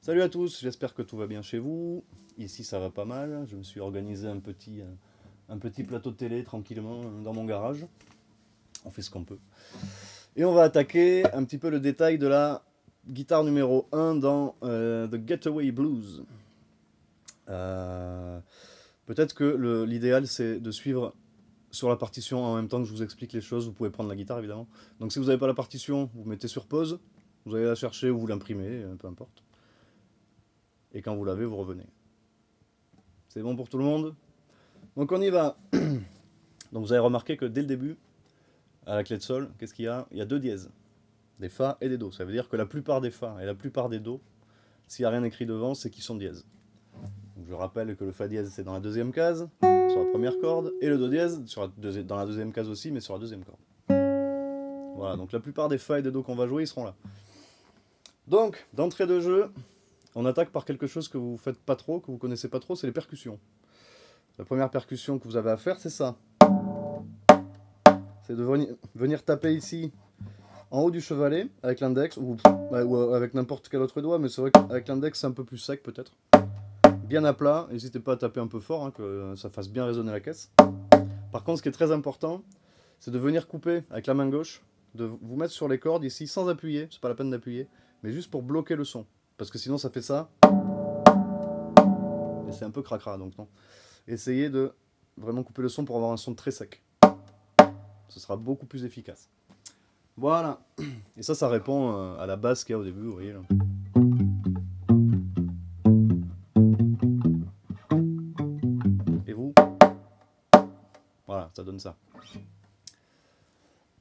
Salut à tous, j'espère que tout va bien chez vous. Ici ça va pas mal, je me suis organisé un petit plateau de télé tranquillement dans mon garage. On fait ce qu'on peut. Et on va attaquer un petit peu le détail de la guitare numéro 1 dans The Getaway Blues. Euh, Peut-être que l'idéal c'est de suivre sur la partition en même temps que je vous explique les choses. Vous pouvez prendre la guitare évidemment. Donc si vous n'avez pas la partition, vous mettez sur pause, vous allez la chercher ou vous l'imprimez, peu importe. Et quand vous l'avez, vous revenez. C'est bon pour tout le monde? Donc on y va. Donc vous avez remarqué que dès le début, à la clé de sol, qu'est-ce qu'il y a? Il y a deux dièses. Des fa et des do. Ça veut dire que la plupart des fa et la plupart des do, s'il n'y a rien écrit devant, c'est qu'ils sont dièses. Donc je rappelle que le fa dièse c'est dans la deuxième case, sur la première corde, et le do dièse dans la deuxième case aussi, mais sur la deuxième corde. Voilà, donc la plupart des fa et des do qu'on va jouer, ils seront là. Donc, d'entrée de jeu, on attaque par quelque chose que vous faites pas trop, que vous connaissez pas trop, c'est les percussions. La première percussion que vous avez à faire, c'est ça. C'est de venir taper ici, en haut du chevalet, avec l'index, ou avec n'importe quel autre doigt, mais c'est vrai qu'avec l'index, c'est un peu plus sec peut-être. Bien à plat, n'hésitez pas à taper un peu fort, hein, que ça fasse bien résonner la caisse. Par contre, ce qui est très important, c'est de venir couper avec la main gauche, de vous mettre sur les cordes ici, sans appuyer, c'est pas la peine d'appuyer, mais juste pour bloquer le son. Parce que sinon, ça fait ça, et c'est un peu cracra, donc non. Essayez de vraiment couper le son pour avoir un son très sec. Ce sera beaucoup plus efficace. Voilà. Et ça répond à la basse qu'il y a au début, vous voyez là. Et vous? Voilà, ça donne ça.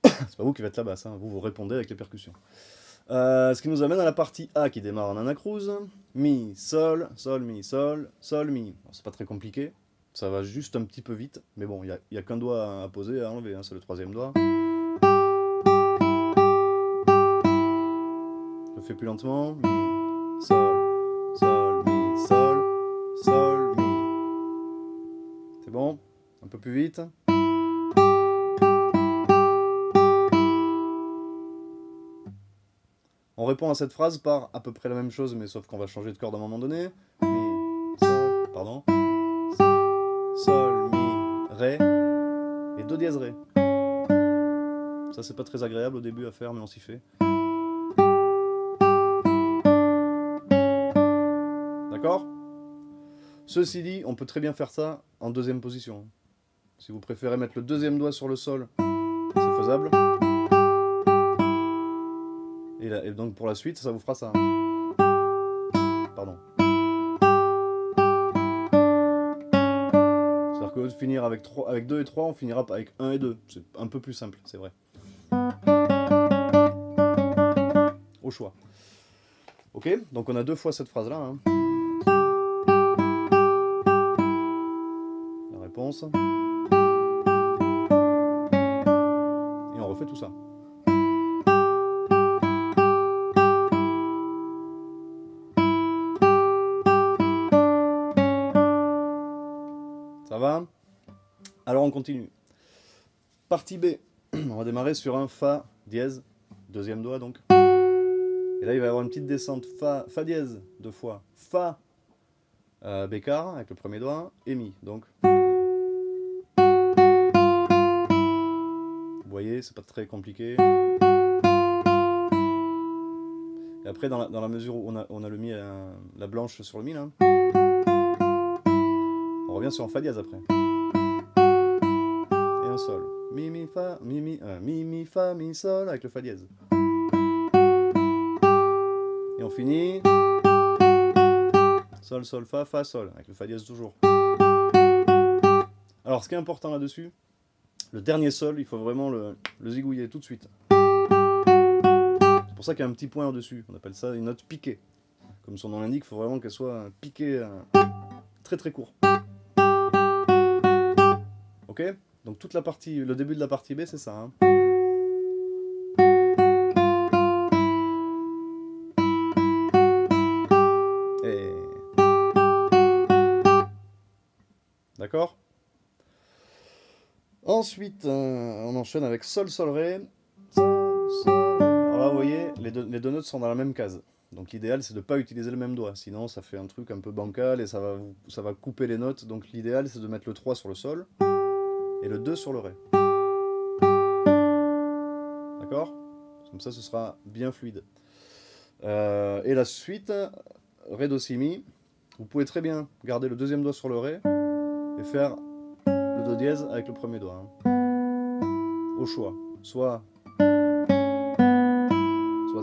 C'est pas vous qui faites la basse, hein. Vous répondez avec les percussions. Ce qui nous amène à la partie A qui démarre en anacrouse. Mi, sol, sol, mi, sol, sol, mi. C'est pas très compliqué. Ça va juste un petit peu vite. Mais bon, il n'y a qu'un doigt à poser, à enlever, hein. C'est le troisième doigt. Je fais plus lentement. Mi, sol, sol, mi, sol, sol, mi. C'est bon? Un peu plus vite. On répond à cette phrase par à peu près la même chose, mais sauf qu'on va changer de corde à un moment donné. Mi, sol, pardon. Sol, mi, ré et do dièse ré. Ça c'est pas très agréable au début à faire, mais on s'y fait. D'accord? Ceci dit, on peut très bien faire ça en deuxième position. Si vous préférez mettre le deuxième doigt sur le sol, c'est faisable. Et donc pour la suite, ça vous fera ça. Pardon. C'est-à-dire que de finir avec 2 et 3, on finira avec 1 et 2. C'est un peu plus simple, c'est vrai. Au choix. Ok, donc on a deux fois cette phrase-là. Hein. La réponse. Et on refait tout ça. Ça va? Alors on continue. Partie B. On va démarrer sur un Fa dièse, deuxième doigt donc. Et là il va y avoir une petite descente Fa dièse, deux fois. Fa bécard avec le premier doigt et Mi. Donc. Vous voyez, c'est pas très compliqué. Et après, dans la mesure où on a le Mi, la blanche sur le Mi là, on revient sur un Fa dièse après. Et un Sol. Mi, mi, Fa, mi, mi, mi, Fa, mi, Sol avec le Fa dièse. Et on finit. Sol, Sol, Fa, Fa, Sol avec le Fa dièse toujours. Alors, ce qui est important là-dessus, le dernier Sol, il faut vraiment le zigouiller tout de suite. C'est pour ça qu'il y a un petit point au-dessus. On appelle ça une note piquée. Comme son nom l'indique, il faut vraiment qu'elle soit piquée très très court. Ok? Donc toute la partie, le début de la partie B, c'est ça. Hein. Et... D'accord? Ensuite, on enchaîne avec Sol, Sol, Ré. Sol, Sol, Ré. Alors là, vous voyez, les deux notes sont dans la même case. Donc l'idéal c'est de ne pas utiliser le même doigt, sinon ça fait un truc un peu bancal et ça va couper les notes. Donc l'idéal c'est de mettre le 3 sur le sol et le 2 sur le ré. D'accord? Comme ça ce sera bien fluide. Et la suite, ré, do, si, mi, vous pouvez très bien garder le deuxième doigt sur le ré et faire le do dièse avec le premier doigt. Au choix. Soit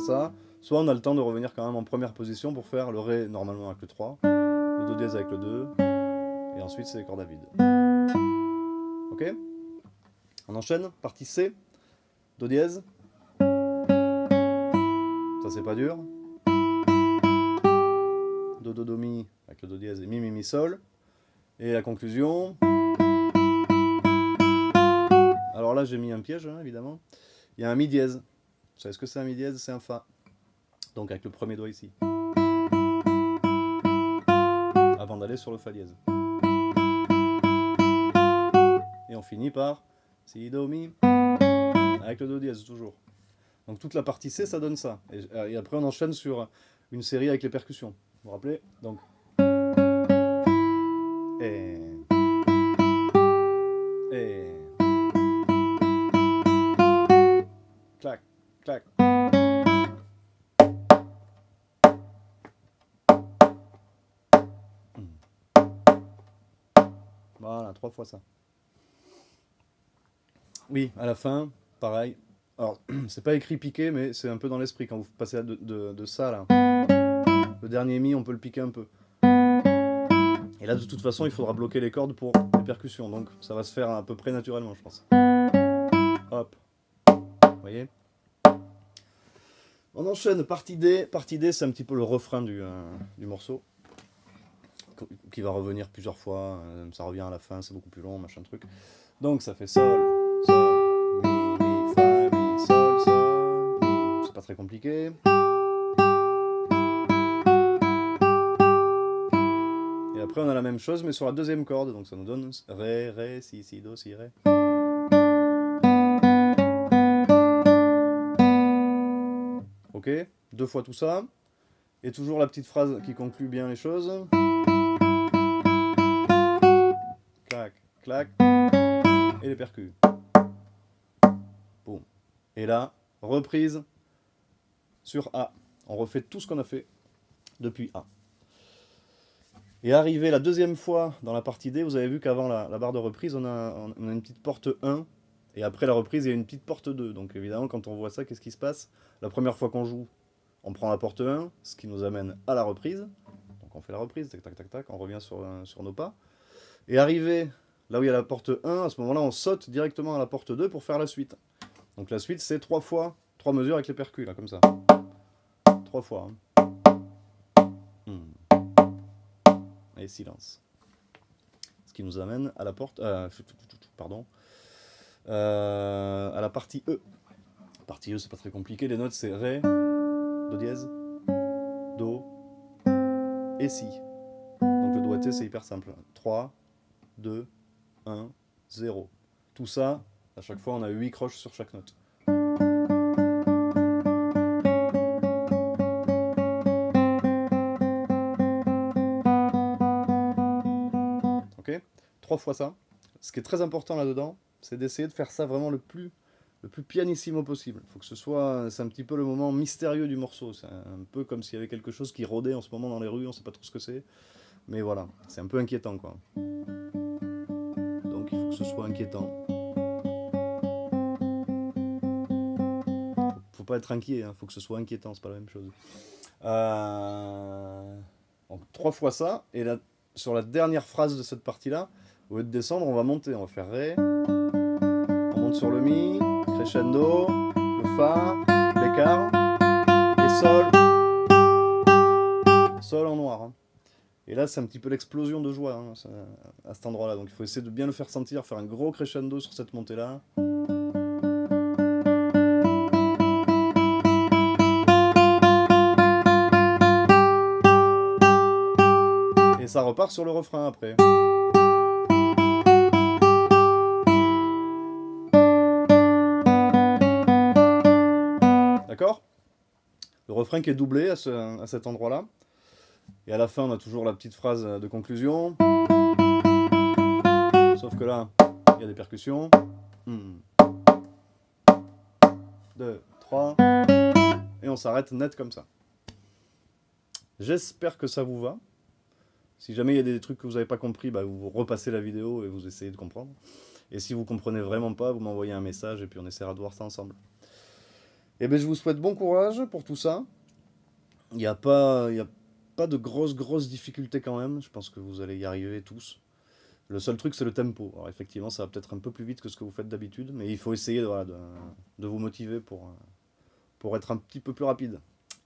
ça, soit on a le temps de revenir quand même en première position pour faire le ré normalement avec le 3, le do dièse avec le 2, et ensuite c'est les cordes à vide. Ok? On enchaîne, partie C, do dièse. Ça c'est pas dur. Do, do, do, mi avec le do dièse et mi, mi, mi, sol. Et la conclusion. Alors là j'ai mis un piège, hein, évidemment. Il y a un mi dièse. Vous savez ce que c'est un mi dièse? C'est un fa. Donc avec le premier doigt ici. Avant d'aller sur le fa dièse. Et on finit par si, do, mi. Avec le do dièse toujours. Donc toute la partie C, ça donne ça. Et après on enchaîne sur une série avec les percussions. Vous vous rappelez? Donc. Et. Clac, clac. Voilà, 3 fois ça. Oui, à la fin, pareil. Alors, c'est pas écrit piqué, mais c'est un peu dans l'esprit quand vous passez de ça là. Le dernier mi, on peut le piquer un peu. Et là, de toute façon, il faudra bloquer les cordes pour les percussions. Donc, ça va se faire à peu près naturellement, je pense. Hop. Vous voyez? On enchaîne, partie D. Partie D, c'est un petit peu le refrain du morceau. Qui va revenir plusieurs fois. Ça revient à la fin, c'est beaucoup plus long, machin truc. Donc, ça fait sol, sol, mi, fa, mi, sol, sol, mi. C'est pas très compliqué. Et après, on a la même chose, mais sur la deuxième corde. Donc, ça nous donne ré, ré, si, si, do, si, ré. Ok, 2 fois tout ça. Et toujours la petite phrase qui conclut bien les choses. Clac, clac. Et les percus. Boum. Et là, reprise sur A. On refait tout ce qu'on a fait depuis A. Et arrivé la deuxième fois dans la partie D, vous avez vu qu'avant la barre de reprise, on a une petite porte 1. Et après la reprise, il y a une petite porte 2. Donc évidemment, quand on voit ça, qu'est-ce qui se passe? La première fois qu'on joue, on prend la porte 1, ce qui nous amène à la reprise. Donc on fait la reprise, tac, tac, tac, tac, on revient sur nos pas. Et arrivé là où il y a la porte 1, à ce moment-là, on saute directement à la porte 2 pour faire la suite. Donc la suite, c'est 3 fois, 3 mesures avec les percus, là, comme ça. 3 fois. Et silence. Ce qui nous amène à la porte... pardon. À la partie E. La partie E, c'est pas très compliqué. Les notes, c'est Ré, Do dièse, Do et Si. Donc le doigté, c'est hyper simple. 3, 2, 1, 0. Tout ça, à chaque fois, on a 8 croches sur chaque note. Ok? 3 fois ça. Ce qui est très important là-dedans, c'est d'essayer de faire ça vraiment le plus pianissimo possible. Faut que ce soit, c'est un petit peu le moment mystérieux du morceau. C'est un peu comme s'il y avait quelque chose qui rôdait en ce moment dans les rues, on sait pas trop ce que c'est. Mais voilà, c'est un peu inquiétant, quoi. Donc il faut que ce soit inquiétant. Faut pas être inquiet, hein. Faut que ce soit inquiétant, c'est pas la même chose. Donc 3 fois ça, et là, sur la dernière phrase de cette partie-là, au lieu de descendre, on va monter, on va faire Ré, on monte sur le Mi, crescendo, le Fa, l'écart, et Sol, Sol en noir. Hein. Et là, c'est un petit peu l'explosion de joie hein, à cet endroit-là. Donc il faut essayer de bien le faire sentir, faire un gros crescendo sur cette montée-là. Et ça repart sur le refrain après. D'accord ? Le refrain qui est doublé à cet endroit-là. Et à la fin, on a toujours la petite phrase de conclusion. Sauf que là, il y a des percussions. 2, 3. Et on s'arrête net comme ça. J'espère que ça vous va. Si jamais il y a des trucs que vous n'avez pas compris, bah, vous repassez la vidéo et vous essayez de comprendre. Et si vous comprenez vraiment pas, vous m'envoyez un message et puis on essaiera de voir ça ensemble. Et bien je vous souhaite bon courage pour tout ça. Il n'y a pas de grosses difficultés quand même. Je pense que vous allez y arriver tous. Le seul truc, c'est le tempo. Alors effectivement, ça va peut-être un peu plus vite que ce que vous faites d'habitude, mais il faut essayer voilà, de vous motiver pour être un petit peu plus rapide.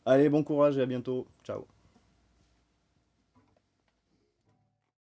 Allez, bon courage et à bientôt. Ciao.